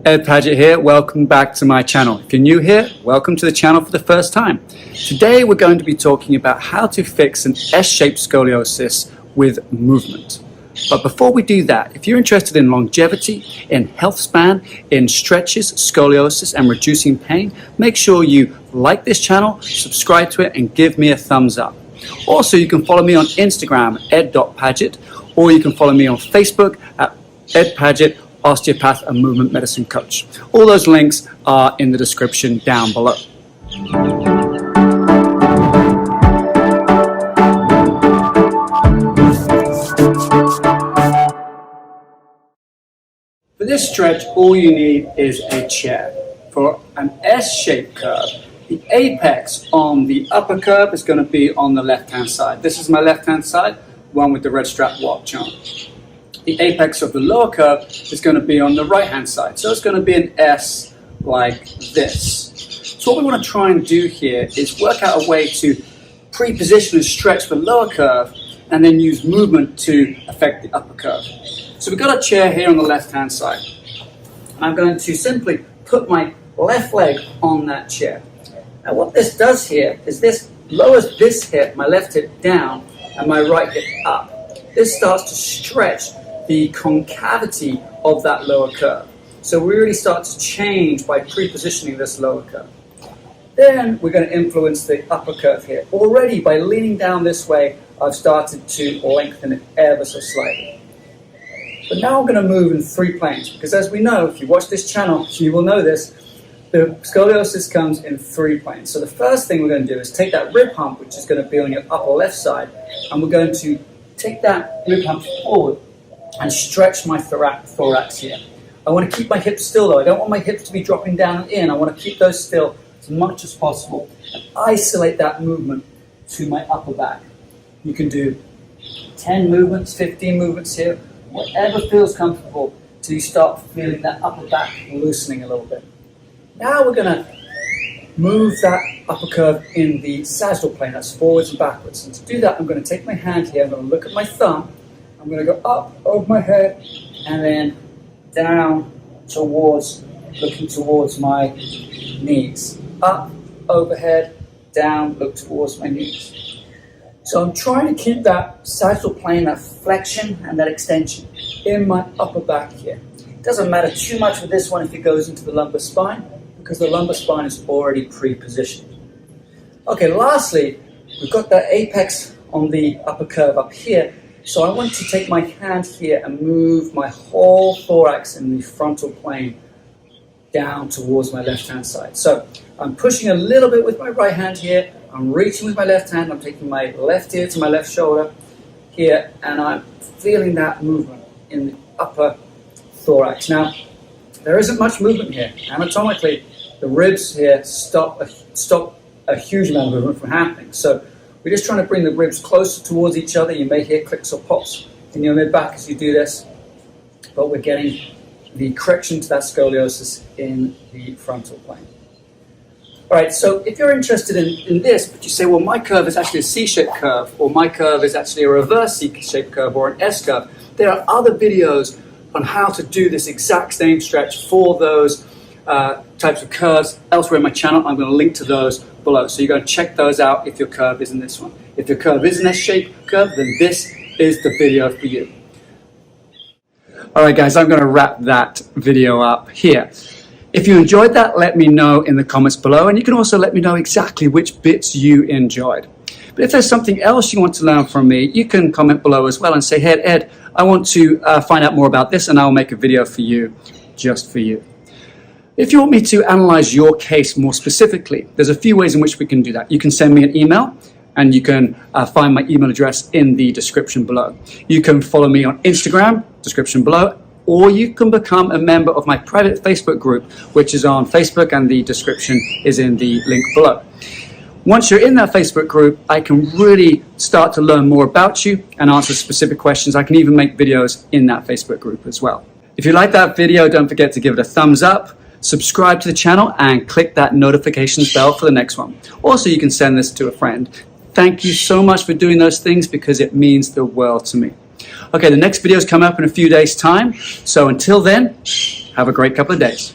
Ed Paget here, welcome back to my channel. If you're new here, welcome to the channel for the first time. Today we're going to be talking about how to fix an S-shaped scoliosis with movement. But before we do that, if you're interested in longevity, in health span, in stretches, scoliosis and reducing pain, make sure you like this channel, subscribe to it and give me a thumbs up. Also, you can follow me on Instagram, ed.paget, or you can follow me on Facebook at Ed Paget, osteopath and movement medicine coach. All those links are in the description down below. For this stretch, all you need is a chair. For an S-shaped curve, the apex on the upper curve is going to be on the left-hand side. This is my left-hand side, one with the red strap watch on. The apex of the lower curve is going to be on the right-hand side. So it's going to be an S like this. So what we want to try and do here is work out a way to pre-position and stretch the lower curve and then use movement to affect the upper curve. So we've got a chair here on the left-hand side. I'm going to simply put my left leg on that chair. Now what this does here is this lowers this hip, my left hip down, and my right hip up. This starts to stretch the concavity of that lower curve. So we really start to change by pre-positioning this lower curve. Then we're going to influence the upper curve here. Already by leaning down this way, I've started to lengthen it ever so slightly. But now I'm going to move in 3 planes, because as we know, if you watch this channel, you will know this, the scoliosis comes in 3 planes. So the first thing we're going to do is take that rib hump, which is going to be on your upper left side, and we're going to take that rib hump forward and stretch my thorax here. I want to keep my hips still though. I don't want my hips to be dropping down and in. I want to keep those still as much as possible and isolate that movement to my upper back. You can do 10 movements, 15 movements here, whatever feels comfortable till you start feeling that upper back loosening a little bit. Now we're going to move that upper curve in the sagittal plane, that's forwards and backwards. And to do that, I'm going to take my hand here, I'm going to look at my thumb, I'm going to go up over my head and then down towards, looking towards my knees. Up, overhead, down, look towards my knees. So I'm trying to keep that sagittal plane, that flexion and that extension in my upper back here. It doesn't matter too much with this one if it goes into the lumbar spine, because the lumbar spine is already pre-positioned. Okay, lastly, we've got the apex on the upper curve up here. So I want to take my hand here and move my whole thorax in the frontal plane down towards my left-hand side. So I'm pushing a little bit with my right hand here. I'm reaching with my left hand. I'm taking my left ear to my left shoulder here, and I'm feeling that movement in the upper thorax. Now, there isn't much movement here. Anatomically, the ribs here stop a huge amount of movement from happening. So we're just trying to bring the ribs closer towards each other. You may hear clicks or pops in your mid-back as you do this, but we're getting the correction to that scoliosis in the frontal plane. All right, so if you're interested in this, but you say, well, my curve is actually a C-shaped curve, or my curve is actually a reverse C-shaped curve, or an S curve, there are other videos on how to do this exact same stretch for those types of curves elsewhere in my channel. I'm going to link to those below. So you're going to check those out if your curve isn't this one. If your curve is an S-shaped curve, then this is the video for you. All right, guys, I'm going to wrap that video up here. If you enjoyed that, let me know in the comments below, and you can also let me know exactly which bits you enjoyed. But if there's something else you want to learn from me, you can comment below as well and say, hey, Ed, I want to find out more about this, and I'll make a video for you, just for you. If you want me to analyze your case more specifically, there's a few ways in which we can do that. You can send me an email, and you can find my email address in the description below. You can follow me on Instagram, description below, or you can become a member of my private Facebook group, which is on Facebook, and the description is in the link below. Once you're in that Facebook group, I can really start to learn more about you and answer specific questions. I can even make videos in that Facebook group as well. If you like that video, don't forget to give it a thumbs up, subscribe to the channel, and click that notifications bell for the next one. Also, you can send this to a friend. Thank you so much for doing those things, because it means the world to me. Okay, the next video is coming up in a few days' time. So until then, Have a great couple of days.